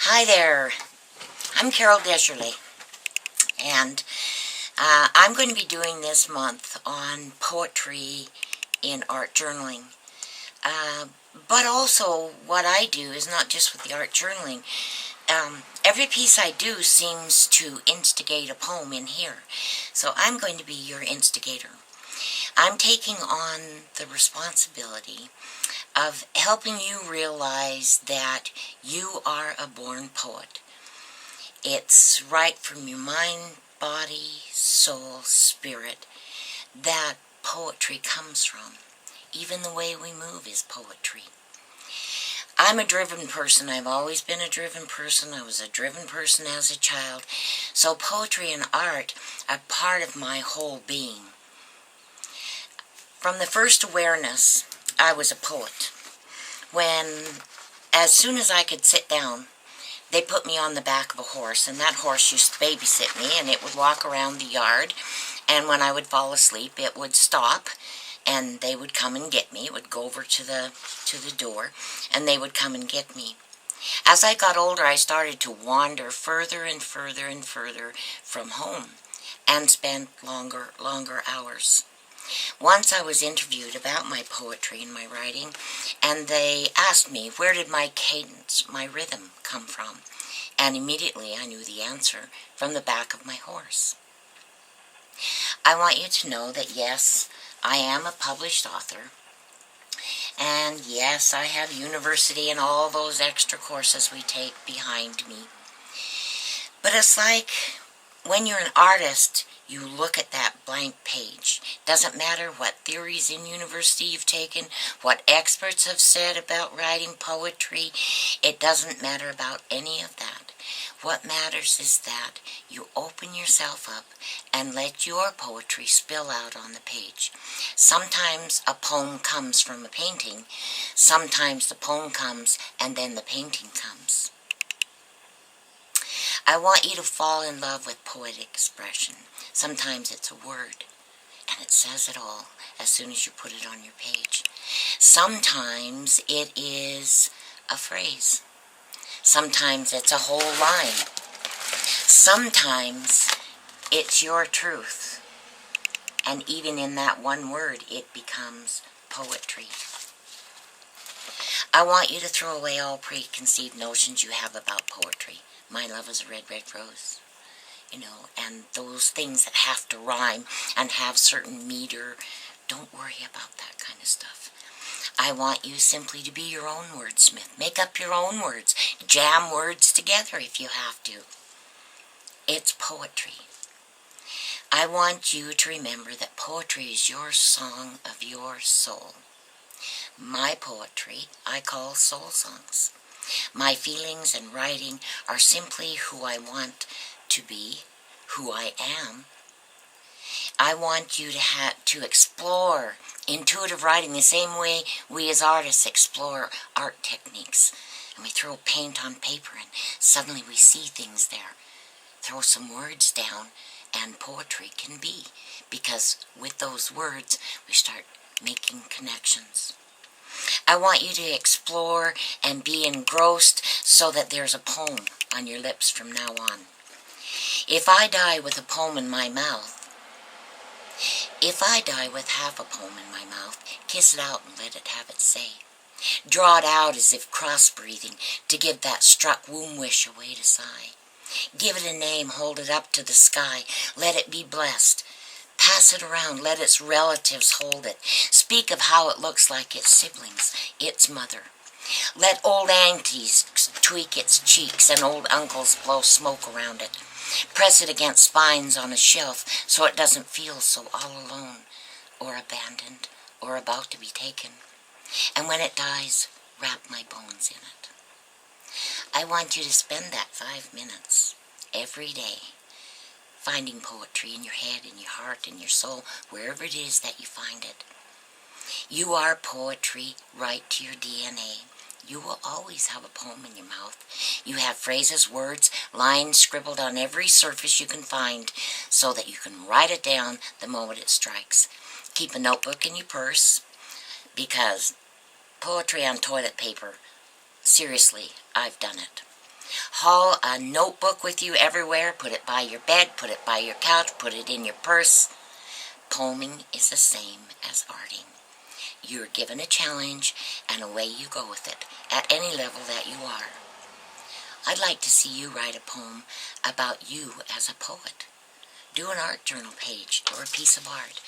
Hi there, I'm Carol Deserly, and I'm going to be doing this month on poetry in art journaling. But also, what I do is not just with the art journaling. Every piece I do seems to instigate a poem in here, so I'm going to be your instigator. I'm taking on the responsibility of helping you realize that you are a born poet. It's right from your mind, body, soul, spirit that poetry comes from. Even the way we move is poetry. I'm a driven person. I've always been a driven person. I was a driven person as a child. So poetry and art are part of my whole being. From the first awareness, I was a poet. As soon as I could sit down, they put me on the back of a horse, and that horse used to babysit me, and it would walk around the yard, and when I would fall asleep, it would stop, and they would come and get me. It would go over to the door, and they would come and get me. As I got older, I started to wander further and further and further from home, and spent longer hours. Once I was interviewed about my poetry and my writing, and they asked me, where did my cadence, my rhythm, come from? And immediately I knew the answer, from the back of my horse. I want you to know that yes, I am a published author, and yes, I have university and all those extra courses we take behind me. But it's like when you're an artist, you look at that blank page. Doesn't matter what theories in university you've taken, what experts have said about writing poetry. It doesn't matter about any of that. What matters is that you open yourself up and let your poetry spill out on the page. Sometimes a poem comes from a painting. Sometimes the poem comes and then the painting comes. I want you to fall in love with poetic expression. Sometimes it's a word, and it says it all as soon as you put it on your page. Sometimes it is a phrase. Sometimes it's a whole line. Sometimes it's your truth. And even in that one word, it becomes poetry. I want you to throw away all preconceived notions you have about poetry. My love is a red, red rose. And those things that have to rhyme and have certain meter, don't worry about that kind of stuff. I want you simply to be your own wordsmith. Make up your own words. Jam words together if you have to. It's poetry. I want you to remember that poetry is your song of your soul. My poetry I call soul songs. My feelings and writing are simply who I want to be, who I am. I want you to explore intuitive writing the same way we as artists explore art techniques. And we throw paint on paper and suddenly we see things there. Throw some words down and poetry can be. Because with those words we start making connections. I want you to explore and be engrossed so that there's a poem on your lips from now on. If I die with a poem in my mouth, if I die with half a poem in my mouth, kiss it out and let it have its say. Draw it out as if cross-breathing to give that struck womb wish a way to sigh. Give it a name, hold it up to the sky, let it be blessed. Pass it around, let its relatives hold it. Speak of how it looks like its siblings, its mother. Let old aunties tweak its cheeks and old uncles blow smoke around it. Press it against spines on a shelf so it doesn't feel so all alone or abandoned or about to be taken. And when it dies, wrap my bones in it. I want you to spend that 5 minutes every day finding poetry in your head, in your heart, in your soul, wherever it is that you find it. You are poetry right to your DNA. You will always have a poem in your mouth. You have phrases, words, lines scribbled on every surface you can find so that you can write it down the moment it strikes. Keep a notebook in your purse because poetry on toilet paper, seriously, I've done it. Haul a notebook with you everywhere. Put it by your bed, put it by your couch, put it in your purse. Poeming is the same as arting. You're given a challenge, and away you go with it, at any level that you are. I'd like to see you write a poem about you as a poet. Do an art journal page or a piece of art,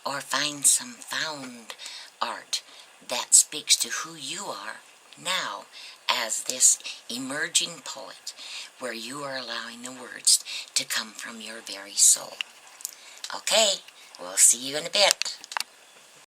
or find some found art that speaks to who you are now as this emerging poet, where you are allowing the words to come from your very soul. Okay, we'll see you in a bit.